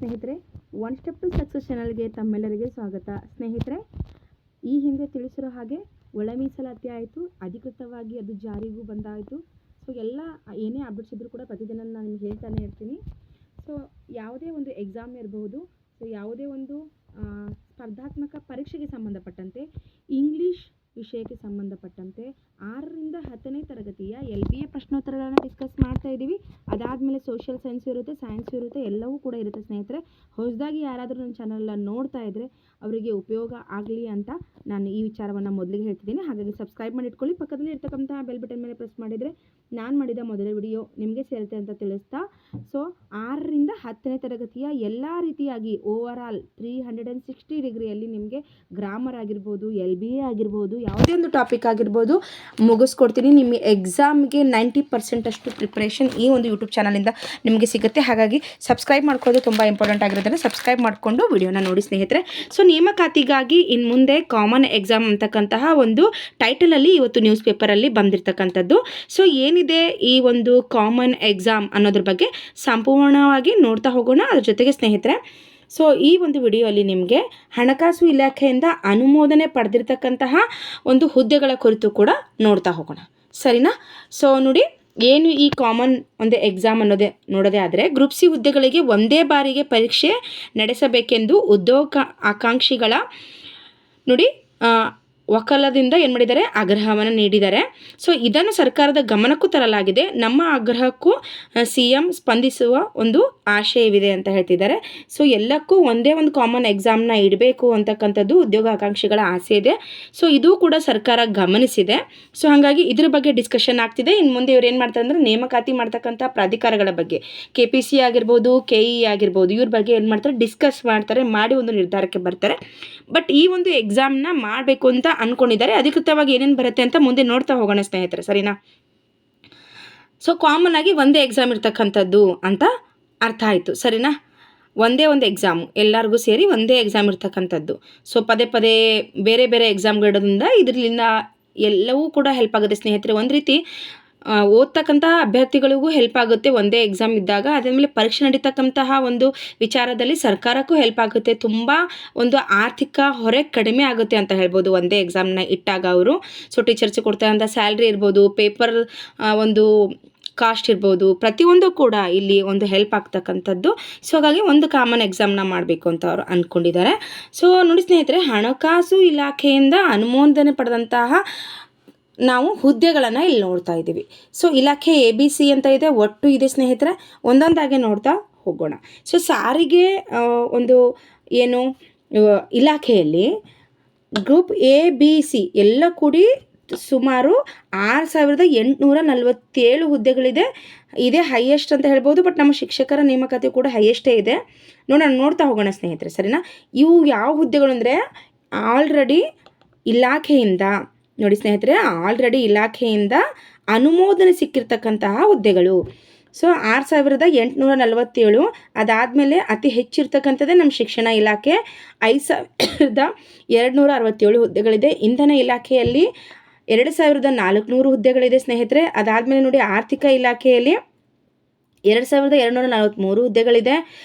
ಸ್ನೇಹಿತರೆ, one step to success ಚಾನಲ್ಗೆ ತಮ್ಮೆಲ್ಲರಿಗೆ ಸ್ವಾಗತ. ಸ್ನೇಹಿತರೆ, ಈ ಹಿಂದೆ ತಿಳಿಸಿರೋ ಹಾಗೆ ಒಳ ಮೀಸಲಾತಿ ಆಯಿತು, ಅಧಿಕೃತವಾಗಿ ಅದು ಜಾರಿಗೂ ಬಂದಾಯಿತು. ಸೊ ಎಲ್ಲ ಏನೇ ಅಪ್ಡೇಟ್ಸ್ ಇದ್ದರೂ ಕೂಡ ಪ್ರತಿದಿನ ನಾನು ನಿಮ್ಗೆ ಹೇಳ್ತಾನೆ ಇರ್ತೀನಿ. ಸೊ ಯಾವುದೇ ಒಂದು ಎಕ್ಸಾಮ್ ಇರಬಹುದು, ಸೊ ಯಾವುದೇ ಒಂದು ಸ್ಪರ್ಧಾತ್ಮಕ ಪರೀಕ್ಷೆಗೆ ಸಂಬಂಧಪಟ್ಟಂತೆ ಇಂಗ್ಲೀಷ್ ವಿಷಯಕ್ಕೆ ಸಂಬಂಧಪಟ್ಟಂತೆ 6ರಿಂದ 10ನೇ ತರಗತಿಯ LBA ಪ್ರಶ್ನೋತ್ತರಗಳನ್ನು ಡಿಸ್ಕಸ್ ಮಾಡ್ತಾ ಇದ್ದೀವಿ. ಅದಾದಮೇಲೆ ಸೋಷಿಯಲ್ ಸೈನ್ಸ್ ಇರುತ್ತೆ, ಸೈನ್ಸ್ ಇರುತ್ತೆ, ಎಲ್ಲವೂ ಕೂಡ ಇರುತ್ತೆ. ಸ್ನೇಹಿತರೆ, ಹೊಸದಾಗಿ ಯಾರಾದರೂ ನನ್ನ ಚಾನಲ್ನ ನೋಡ್ತಾ ಇದ್ದರೆ ಅವರಿಗೆ ಉಪಯೋಗ ಆಗಲಿ ಅಂತ ನಾನು ಈ ವಿಚಾರವನ್ನು ಮೊದಲಿಗೆ ಹೇಳ್ತಿದ್ದೀನಿ. ಹಾಗಾಗಿ ಸಬ್ಸ್ಕ್ರೈಬ್ ಮಾಡಿ ಇಟ್ಕೊಳ್ಳಿ. ಪಕ್ಕದಲ್ಲಿ ಇರ್ತಕ್ಕಂಥ ಬೆಲ್ ಬಟನ್ ಮೇಲೆ ಪ್ರೆಸ್ ಮಾಡಿದರೆ ನಾನು ಮಾಡಿದ ಮೊದಲ ವಿಡಿಯೋ ನಿಮಗೆ ಸೇರುತ್ತೆ ಅಂತ ತಿಳಿಸ್ತಾ, ಸೊ 6ರಿಂದ 10ನೇ ತರಗತಿಯ ಎಲ್ಲ ರೀತಿಯಾಗಿ ಓವರಾಲ್ 360 ಡಿಗ್ರಿಯಲ್ಲಿ ನಿಮಗೆ ಗ್ರಾಮರ್ ಆಗಿರ್ಬೋದು, LBA ಆಗಿರ್ಬೋದು, ಯಾವುದೇ ಒಂದು ಟಾಪಿಕ್ ಆಗಿರ್ಬೋದು ಮುಗಿಸ್ಕೊಡ್ತೀನಿ. ನಿಮ್ಮ ಎಕ್ಸಾಮ್ಗೆ 90% ಅಷ್ಟು ಪ್ರಿಪ್ರೇಷನ್ ಈ ಒಂದು ಯೂಟ್ಯೂಬ್ ಚಾನಲಿಂದ ನಿಮಗೆ ಸಿಗುತ್ತೆ. ಹಾಗಾಗಿ ಸಬ್ಸ್ಕ್ರೈಬ್ ಮಾಡ್ಕೊಳ್ಳೋದು ತುಂಬ ಇಂಪಾರ್ಟೆಂಟ್ ಆಗಿರೋದನ್ನು ಸಬ್ಸ್ಕ್ರೈಬ್ ಮಾಡಿಕೊಂಡು ವಿಡಿಯೋನ ನೋಡಿ ಸ್ನೇಹಿತರೆ. ಸೊ ನೇಮಕಾತಿಗಾಗಿ ಇನ್ನು ಮುಂದೆ ಕಾಮನ್ ಎಕ್ಸಾಮ್ ಅಂತಕ್ಕಂತಹ ಒಂದು ಟೈಟಲಲ್ಲಿ ಇವತ್ತು ನ್ಯೂಸ್ ಪೇಪರಲ್ಲಿ ಬಂದಿರತಕ್ಕಂಥದ್ದು. ಸೊ ಏನಿದೆ ಈ ಒಂದು ಕಾಮನ್ ಎಕ್ಸಾಮ್ ಅನ್ನೋದ್ರ ಬಗ್ಗೆ ಸಂಪೂರ್ಣವಾಗಿ ನೋಡ್ತಾ ಹೋಗೋಣ. ಅದ್ರ ಜೊತೆಗೆ ಸ್ನೇಹಿತರೆ, ಸೊ ಈ ಒಂದು ವಿಡಿಯೋಲ್ಲಿ ನಿಮಗೆ ಹಣಕಾಸು ಇಲಾಖೆಯಿಂದ ಅನುಮೋದನೆ ಪಡೆದಿರ್ತಕ್ಕಂತಹ ಒಂದು ಹುದ್ದೆಗಳ ಕುರಿತು ಕೂಡ ನೋಡ್ತಾ ಹೋಗೋಣ, ಸರಿನಾ? ಸೊ ನೋಡಿ, ಏನು ಈ ಕಾಮನ್ ಒಂದು ಎಕ್ಸಾಮ್ ನೋಡೋದೇ ಆದರೆ ಗ್ರೂಪ್ ಸಿ ಹುದ್ದೆಗಳಿಗೆ ಒಂದೇ ಬಾರಿಗೆ ಪರೀಕ್ಷೆ ನಡೆಸಬೇಕೆಂದು ಆಕಾಂಕ್ಷಿಗಳ ನೋಡಿ ವಕಾಲದಿಂದ ಏನು ಮಾಡಿದ್ದಾರೆ, ಆಗ್ರಹವನ್ನು ನೀಡಿದ್ದಾರೆ. ಸೊ ಇದನ್ನು ಸರ್ಕಾರದ ಗಮನಕ್ಕೂ ತರಲಾಗಿದೆ. ನಮ್ಮ ಆಗ್ರಹಕ್ಕೂ CM ಸ್ಪಂದಿಸುವ ಒಂದು ಆಶಯವಿದೆ ಅಂತ ಹೇಳ್ತಿದ್ದಾರೆ. ಸೊ ಎಲ್ಲಕ್ಕೂ ಒಂದೇ ಒಂದು ಕಾಮನ್ ಎಕ್ಸಾಮ್ನ ಇಡಬೇಕು ಅಂತಕ್ಕಂಥದ್ದು ಉದ್ಯೋಗ ಆಕಾಂಕ್ಷಿಗಳ ಆಸೆ ಇದೆ. ಸೊ ಇದು ಕೂಡ ಸರ್ಕಾರ ಗಮನಿಸಿದೆ. ಸೊ ಹಾಗಾಗಿ ಇದ್ರ ಬಗ್ಗೆ ಡಿಸ್ಕಷನ್ ಆಗ್ತಿದೆ. ಇನ್ನು ಮುಂದೆ ಇವ್ರು ಏನು ಮಾಡ್ತಾರೆ ಅಂದರೆ ನೇಮಕಾತಿ ಮಾಡ್ತಕ್ಕಂಥ ಪ್ರಾಧಿಕಾರಗಳ ಬಗ್ಗೆ KPC ಆಗಿರ್ಬೋದು, KE ಆಗಿರ್ಬೋದು, ಇವ್ರ ಬಗ್ಗೆ ಏನು ಮಾಡ್ತಾರೆ, ಡಿಸ್ಕಸ್ ಮಾಡ್ತಾರೆ, ಮಾಡಿ ಒಂದು ನಿರ್ಧಾರಕ್ಕೆ ಬರ್ತಾರೆ. ಬಟ್ ಈ ಒಂದು ಎಕ್ಸಾಮ್ನ ಮಾಡಬೇಕು ಅಂತ ಅಂದ್ಕೊಂಡಿದ್ದಾರೆ. ಅಧಿಕೃತವಾಗಿ ಏನೇನು ಬರುತ್ತೆ ಅಂತ ಮುಂದೆ ನೋಡ್ತಾ ಹೋಗೋಣ ಸ್ನೇಹಿತರೆ, ಸರಿನಾ? ಸೊ ಕಾಮನ್ ಆಗಿ ಒಂದೇ ಎಕ್ಸಾಮ್ ಇರ್ತಕ್ಕಂಥದ್ದು ಅಂತ ಅರ್ಥ ಆಯಿತು, ಸರಿನಾ? ಒಂದೇ ಒಂದು ಎಕ್ಸಾಮು ಎಲ್ಲರಿಗೂ ಸೇರಿ ಒಂದೇ ಎಕ್ಸಾಮ್ ಇರ್ತಕ್ಕಂಥದ್ದು. ಸೊ ಪದೇ ಪದೇ ಬೇರೆ ಬೇರೆ ಎಕ್ಸಾಮ್ಗಳಿರೋದ್ರಿಂದ ಇದರಿಂದ ಎಲ್ಲವೂ ಕೂಡ ಹೆಲ್ಪ್ ಆಗುತ್ತೆ ಸ್ನೇಹಿತರೆ. ಒಂದು ರೀತಿ ಓದ್ತಕ್ಕಂತಹ ಅಭ್ಯರ್ಥಿಗಳಿಗೂ ಹೆಲ್ಪ್ ಆಗುತ್ತೆ ಒಂದೇ ಎಕ್ಸಾಮ್ ಇದ್ದಾಗ. ಅದಾದಮೇಲೆ ಪರೀಕ್ಷೆ ನಡೀತಕ್ಕಂತಹ ಒಂದು ವಿಚಾರದಲ್ಲಿ ಸರ್ಕಾರಕ್ಕೂ ಹೆಲ್ಪ್ ಆಗುತ್ತೆ. ತುಂಬ ಒಂದು ಆರ್ಥಿಕ ಹೊರೆ ಕಡಿಮೆ ಆಗುತ್ತೆ ಅಂತ ಹೇಳ್ಬೋದು ಒಂದೇ ಎಕ್ಸಾಮ್ನ ಇಟ್ಟಾಗ ಅವರು. ಸೊ ಟೀಚರ್ಸ್ ಕೊಡ್ತಕ್ಕಂಥ ಸ್ಯಾಲ್ರಿ ಇರ್ಬೋದು, ಪೇಪರ್ ಒಂದು ಕಾಸ್ಟ್ ಇರ್ಬೋದು, ಪ್ರತಿಯೊಂದು ಕೂಡ ಇಲ್ಲಿ ಒಂದು ಹೆಲ್ಪ್ ಆಗ್ತಕ್ಕಂಥದ್ದು. ಸೊ ಹಾಗಾಗಿ ಒಂದು ಕಾಮನ್ ಎಕ್ಸಾಮ್ನ ಮಾಡಬೇಕು ಅಂತ ಅವರು ಅಂದ್ಕೊಂಡಿದ್ದಾರೆ. ಸೊ ನೋಡಿ ಸ್ನೇಹಿತರೆ, ಹಣಕಾಸು ಇಲಾಖೆಯಿಂದ ಅನುಮೋದನೆ ಪಡೆದಂತಹ ನಾವು ಹುದ್ದೆಗಳನ್ನು ಇಲ್ಲಿ ನೋಡ್ತಾ ಇದ್ದೀವಿ. ಸೊ ಇಲಾಖೆ ABC ಅಂತ ಇದೆ, ಒಟ್ಟು ಇದೆ ಸ್ನೇಹಿತರೆ. ಒಂದೊಂದಾಗೆ ನೋಡ್ತಾ ಹೋಗೋಣ. ಸೊ ಸಾರಿಗೆ ಒಂದು ಏನು ಇಲಾಖೆಯಲ್ಲಿ ಗ್ರೂಪ್ ABC ಎಲ್ಲ ಕೂಡಿ ಸುಮಾರು 6847 ಹುದ್ದೆಗಳಿದೆ. ಇದೇ ಹೈಯೆಸ್ಟ್ ಅಂತ ಹೇಳ್ಬೋದು. ಬಟ್ ನಮ್ಮ ಶಿಕ್ಷಕರ ನೇಮಕಾತಿ ಕೂಡ ಹೈಯೆಸ್ಟೇ ಇದೆ. ನೋಡ್ತಾ ಹೋಗೋಣ ಸ್ನೇಹಿತರೆ, ಸರಿನಾ? ಇವು ಯಾವ ಹುದ್ದೆಗಳು ಅಂದರೆ ಆಲ್ರೆಡಿ ಇಲಾಖೆಯಿಂದ ನೋಡಿ ಸ್ನೇಹಿತರೆ, ಆಲ್ರೆಡಿ ಇಲಾಖೆಯಿಂದ ಅನುಮೋದನೆ ಸಿಕ್ಕಿರ್ತಕ್ಕಂತಹ ಹುದ್ದೆಗಳು. ಸೊ 6847. ಅದಾದಮೇಲೆ ಅತಿ ಹೆಚ್ಚಿರ್ತಕ್ಕಂಥದ್ದೇ ನಮ್ಮ ಶಿಕ್ಷಣ ಇಲಾಖೆ 5267 ಹುದ್ದೆಗಳಿದೆ. ಇಂಧನ ಇಲಾಖೆಯಲ್ಲಿ 2400 ಹುದ್ದೆಗಳಿದೆ ಸ್ನೇಹಿತರೆ. ಅದಾದಮೇಲೆ ನೋಡಿ, ಆರ್ಥಿಕ ಇಲಾಖೆಯಲ್ಲಿ 2243 ಹುದ್ದೆಗಳಿದೆ.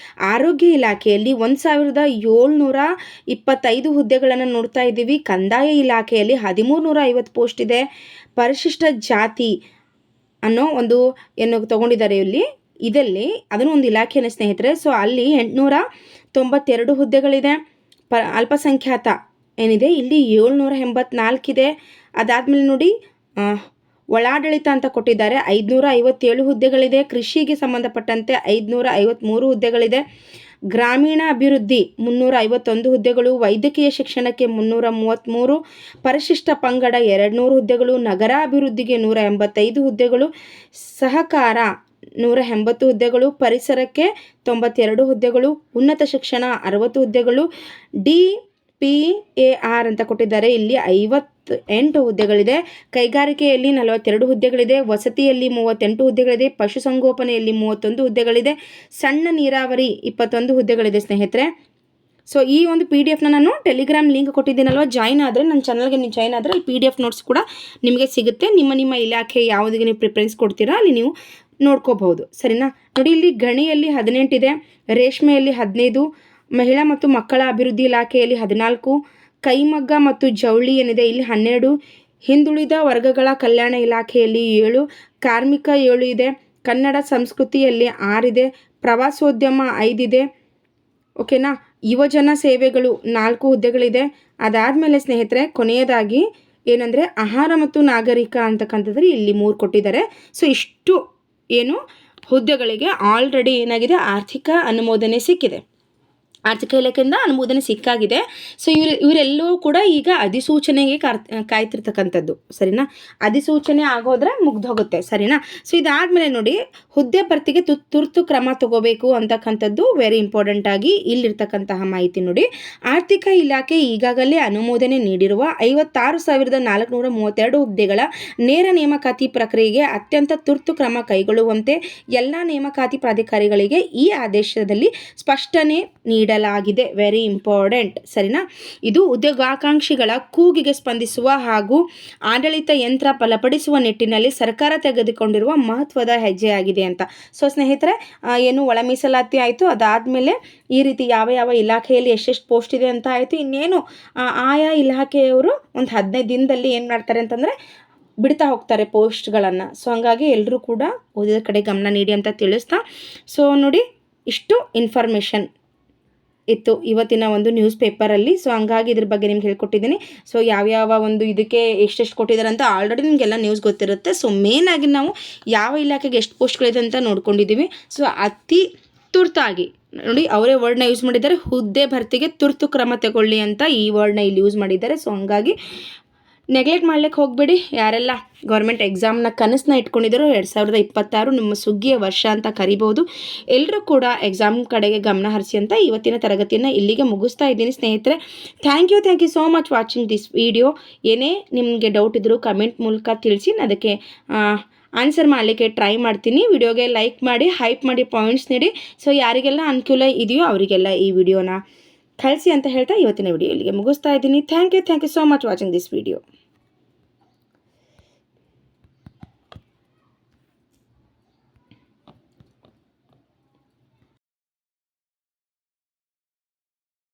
ಆರೋಗ್ಯ ಇಲಾಖೆಯಲ್ಲಿ 1725 ಹುದ್ದೆಗಳನ್ನು ನೋಡ್ತಾ ಇದ್ದೀವಿ. ಕಂದಾಯ ಇಲಾಖೆಯಲ್ಲಿ 1350 ಪೋಸ್ಟ್ ಇದೆ. ಪರಿಶಿಷ್ಟ ಜಾತಿ ಅನ್ನೋ ಒಂದು ಏನು ತೊಗೊಂಡಿದ್ದಾರೆ ಇದರಲ್ಲಿ ಅದನ್ನು ಒಂದು ಇಲಾಖೆನೇ ಸ್ನೇಹಿತರೆ. ಸೊ ಅಲ್ಲಿ 892 ಹುದ್ದೆಗಳಿದೆ. ಅಲ್ಪಸಂಖ್ಯಾತ ಏನಿದೆ ಇಲ್ಲಿ 784 ಇದೆ. ಅದಾದಮೇಲೆ ನೋಡಿ, ಒಳಾಡಳಿತ ಅಂತ ಕೊಟ್ಟಿದ್ದಾರೆ, 557 ಹುದ್ದೆಗಳಿದೆ. ಕೃಷಿಗೆ ಸಂಬಂಧಪಟ್ಟಂತೆ 553 ಹುದ್ದೆಗಳಿದೆ. ಗ್ರಾಮೀಣ ಅಭಿವೃದ್ಧಿ 351 ಹುದ್ದೆಗಳು. ವೈದ್ಯಕೀಯ ಶಿಕ್ಷಣಕ್ಕೆ 333. ಪರಿಶಿಷ್ಟ ಪಂಗಡ 200 ಹುದ್ದೆಗಳು. ನಗರ ಅಭಿವೃದ್ಧಿಗೆ 185 ಹುದ್ದೆಗಳು. ಸಹಕಾರ 180 ಹುದ್ದೆಗಳು. ಪರಿಸರಕ್ಕೆ 92 ಹುದ್ದೆಗಳು. ಉನ್ನತ ಶಿಕ್ಷಣ 60 ಹುದ್ದೆಗಳು. DPAR ಅಂತ ಕೊಟ್ಟಿದ್ದಾರೆ, ಇಲ್ಲಿ 58 ಹುದ್ದೆಗಳಿದೆ. ಕೈಗಾರಿಕೆಯಲ್ಲಿ 42 ಹುದ್ದೆಗಳಿದೆ. ವಸತಿಯಲ್ಲಿ 38 ಹುದ್ದೆಗಳಿದೆ. ಪಶುಸಂಗೋಪನೆಯಲ್ಲಿ 31 ಹುದ್ದೆಗಳಿದೆ. ಸಣ್ಣ ನೀರಾವರಿ 21 ಹುದ್ದೆಗಳಿದೆ ಸ್ನೇಹಿತರೆ. ಸೊ ಈ ಒಂದು PDF ನಾನು ಟೆಲಿಗ್ರಾಮ್ ಲಿಂಕ್ ಕೊಟ್ಟಿದ್ದೀನಲ್ವ, ಜಾಯ್ನ್ ಆದರೆ ನನ್ನ ಚಾನಲ್ಗೆ ನೀವು ಜಾಯ್ನ್ ಆದರೆ ಅಲ್ಲಿ PDF ನೋಟ್ಸ್ ಕೂಡ ನಿಮಗೆ ಸಿಗುತ್ತೆ. ನಿಮ್ಮ ಇಲಾಖೆ ಯಾವುದಿಗೆ ನೀವು ಪ್ರಿಫರೆನ್ಸ್ ಕೊಡ್ತೀರಾ ಅಲ್ಲಿ ನೀವು ನೋಡ್ಕೋಬಹುದು. ಸರಿನಾ? ನೋಡಿ, ಇಲ್ಲಿ ಗಣಿಯಲ್ಲಿ 18 ಇದೆ, ರೇಷ್ಮೆಯಲ್ಲಿ 15, ಮಹಿಳಾ ಮತ್ತು ಮಕ್ಕಳ ಅಭಿವೃದ್ಧಿ ಇಲಾಖೆಯಲ್ಲಿ 14, ಕೈಮಗ್ಗ ಮತ್ತು ಜವಳಿ ಏನಿದೆ ಇಲ್ಲಿ 12, ಹಿಂದುಳಿದ ವರ್ಗಗಳ ಕಲ್ಯಾಣ ಇಲಾಖೆಯಲ್ಲಿ 7, ಕಾರ್ಮಿಕ 7 ಇದೆ, ಕನ್ನಡ ಸಂಸ್ಕೃತಿಯಲ್ಲಿ 6 ಇದೆ, ಪ್ರವಾಸೋದ್ಯಮ 5 ಇದೆ. ಓಕೆನಾ? ಯುವಜನ ಸೇವೆಗಳು 4 ಹುದ್ದೆಗಳಿದೆ. ಅದಾದಮೇಲೆ ಸ್ನೇಹಿತರೆ ಕೊನೆಯದಾಗಿ ಏನಂದರೆ ಆಹಾರ ಮತ್ತು ನಾಗರಿಕ ಅಂತಕ್ಕಂಥದ್ರಲ್ಲಿ ಇಲ್ಲಿ 3 ಕೊಟ್ಟಿದ್ದಾರೆ. ಸೊ ಇಷ್ಟು ಏನು ಹುದ್ದೆಗಳಿಗೆ ಆಲ್ರೆಡಿ ಏನಾಗಿದೆ, ಆರ್ಥಿಕ ಅನುಮೋದನೆ ಸಿಕ್ಕಿದೆ, ಆರ್ಥಿಕ ಇಲಾಖೆಯಿಂದ ಅನುಮೋದನೆ ಸಿಕ್ಕಾಗಿದೆ. ಸೊ ಇವರೆಲ್ಲವೂ ಕೂಡ ಈಗ ಅಧಿಸೂಚನೆಗೆ ಕಾಯ್ತಿರ್ತಕ್ಕಂಥದ್ದು. ಸರಿನಾ? ಅಧಿಸೂಚನೆ ಆಗೋದ್ರೆ ಮುಗ್ದೋಗುತ್ತೆ. ಸರಿನಾ? ಸೊ ಇದಾದಮೇಲೆ ನೋಡಿ, ಹುದ್ದೆ ಭರ್ತಿಗೆ ತುರ್ತು ಕ್ರಮ ತಗೋಬೇಕು ಅಂತಕ್ಕಂಥದ್ದು ವೆರಿ ಇಂಪಾರ್ಟೆಂಟ್ ಆಗಿ ಇಲ್ಲಿರ್ತಕ್ಕಂತಹ ಮಾಹಿತಿ ನೋಡಿ. ಆರ್ಥಿಕ ಇಲಾಖೆ ಈಗಾಗಲೇ ಅನುಮೋದನೆ ನೀಡಿರುವ 56,432 ಹುದ್ದೆಗಳ ನೇರ ನೇಮಕಾತಿ ಪ್ರಕ್ರಿಯೆಗೆ ಅತ್ಯಂತ ತುರ್ತು ಕ್ರಮ ಕೈಗೊಳ್ಳುವಂತೆ ಎಲ್ಲ ನೇಮಕಾತಿ ಪ್ರಾಧಿಕಾರಿಗಳಿಗೆ ಈ ಆದೇಶದಲ್ಲಿ ಸ್ಪಷ್ಟನೆ ನೀಡಲಾಗಿದೆ. Very important. ಸರಿನಾ? ಇದು ಉದ್ಯೋಗಾಕಾಂಕ್ಷಿಗಳ ಕೂಗಿಗೆ ಸ್ಪಂದಿಸುವ ಹಾಗೂ ಆಡಳಿತ ಯಂತ್ರ ಬಲಪಡಿಸುವ ನಿಟ್ಟಿನಲ್ಲಿ ಸರ್ಕಾರ ತೆಗೆದುಕೊಂಡಿರುವ ಮಹತ್ವದ ಹೆಜ್ಜೆಯಾಗಿದೆ ಅಂತ. ಸೊ ಸ್ನೇಹಿತರೆ, ಏನು ಒಳ ಮೀಸಲಾತಿ ಆಯಿತು, ಅದಾದಮೇಲೆ ಈ ರೀತಿ ಯಾವ ಇಲಾಖೆಯಲ್ಲಿ ಎಷ್ಟೆಷ್ಟು ಪೋಸ್ಟ್ ಇದೆ ಅಂತ ಆಯಿತು. ಇನ್ನೇನು ಆಯಾ ಇಲಾಖೆಯವರು ಒಂದು 15 ದಿನದಲ್ಲಿ ಏನು ಮಾಡ್ತಾರೆ ಅಂತಂದರೆ ಬಿಡ್ತಾ ಹೋಗ್ತಾರೆ ಪೋಸ್ಟ್ಗಳನ್ನು. ಸೊ ಹಂಗಾಗಿ ಎಲ್ಲರೂ ಕೂಡ ಓದಿದ ಕಡೆ ಗಮನ ನೀಡಿ ಅಂತ ತಿಳಿಸ್ತಾ, ಸೊ ನೋಡಿ ಇಷ್ಟು ಇನ್ಫಾರ್ಮೇಷನ್ ಇತ್ತು ಇವತ್ತಿನ ಒಂದು ನ್ಯೂಸ್ ಪೇಪರಲ್ಲಿ. ಸೊ ಹಂಗಾಗಿ ಇದ್ರ ಬಗ್ಗೆ ನಿಮ್ಗೆ ಹೇಳ್ಕೊಟ್ಟಿದ್ದೀನಿ. ಸೊ ಯಾವ್ಯಾವ ಒಂದು ಇದಕ್ಕೆ ಎಷ್ಟೆಷ್ಟು ಕೊಟ್ಟಿದ್ದಾರೆ ಅಂತ ಆಲ್ರೆಡಿ ನಿಮಗೆಲ್ಲ ನ್ಯೂಸ್ ಗೊತ್ತಿರುತ್ತೆ. ಸೊ ಮೇನಾಗಿ ನಾವು ಯಾವ ಇಲಾಖೆಗೆ ಎಷ್ಟು ಪೋಸ್ಟ್ಗಳಿದೆ ಅಂತ ನೋಡ್ಕೊಂಡಿದ್ದೀವಿ. ಸೊ ಅತಿ ತುರ್ತಾಗಿ ನೋಡಿ, ಅವರೇ ವರ್ಡ್ನ ಯೂಸ್ ಮಾಡಿದ್ದಾರೆ, ಹುದ್ದೆ ಭರ್ತಿಗೆ ತುರ್ತು ಕ್ರಮ ತಗೊಳ್ಳಿ ಅಂತ ಈ ವರ್ಡ್ನ ಇಲ್ಲಿ ಯೂಸ್ ಮಾಡಿದ್ದಾರೆ. ಸೊ ಹಂಗಾಗಿ ನೆಗ್ಲೆಕ್ಟ್ ಮಾಡ್ಲಿಕ್ಕೆ ಹೋಗಬೇಡಿ. ಯಾರೆಲ್ಲ ಗೌರ್ಮೆಂಟ್ ಎಕ್ಸಾಮ್ನ ಕನಸನ್ನ ಇಟ್ಕೊಂಡಿದ್ದಾರೋ 2026 ನಿಮ್ಮ ಸುಗ್ಗಿಯ ವರ್ಷ ಅಂತ ಕರಿಬೋದು. ಎಲ್ಲರೂ ಕೂಡ ಎಕ್ಸಾಮ್ ಕಡೆಗೆ ಗಮನ ಹರಿಸಿ ಅಂತ ಇವತ್ತಿನ ತರಗತಿಯನ್ನು ಇಲ್ಲಿಗೆ ಮುಗಿಸ್ತಾ ಇದ್ದೀನಿ ಸ್ನೇಹಿತರೆ. Thank you so much watching this video. ಏನೇ ನಿಮಗೆ ಡೌಟ್ ಇದ್ದರೂ ಕಮೆಂಟ್ ಮೂಲಕ ತಿಳಿಸಿ, ನಾನು ಅದಕ್ಕೆ ಆನ್ಸರ್ ಮಾಡಲಿಕ್ಕೆ ಟ್ರೈ ಮಾಡ್ತೀನಿ. ವಿಡಿಯೋಗೆ ಲೈಕ್ ಮಾಡಿ, ಹೈಪ್ ಮಾಡಿ, ಪಾಯಿಂಟ್ಸ್ ನೀಡಿ. ಸೊ ಯಾರಿಗೆಲ್ಲ ಅನುಕೂಲ ಇದೆಯೋ ಅವರಿಗೆಲ್ಲ ಈ ವಿಡಿಯೋನ ಕಳಿಸಿ ಅಂತ ಹೇಳ್ತಾ ಇವತ್ತಿನ ವಿಡಿಯೋ ಇಲ್ಲಿಗೆ ಮುಗಿಸ್ತಾ ಇದ್ದೀನಿ. Thank you so much watching this video.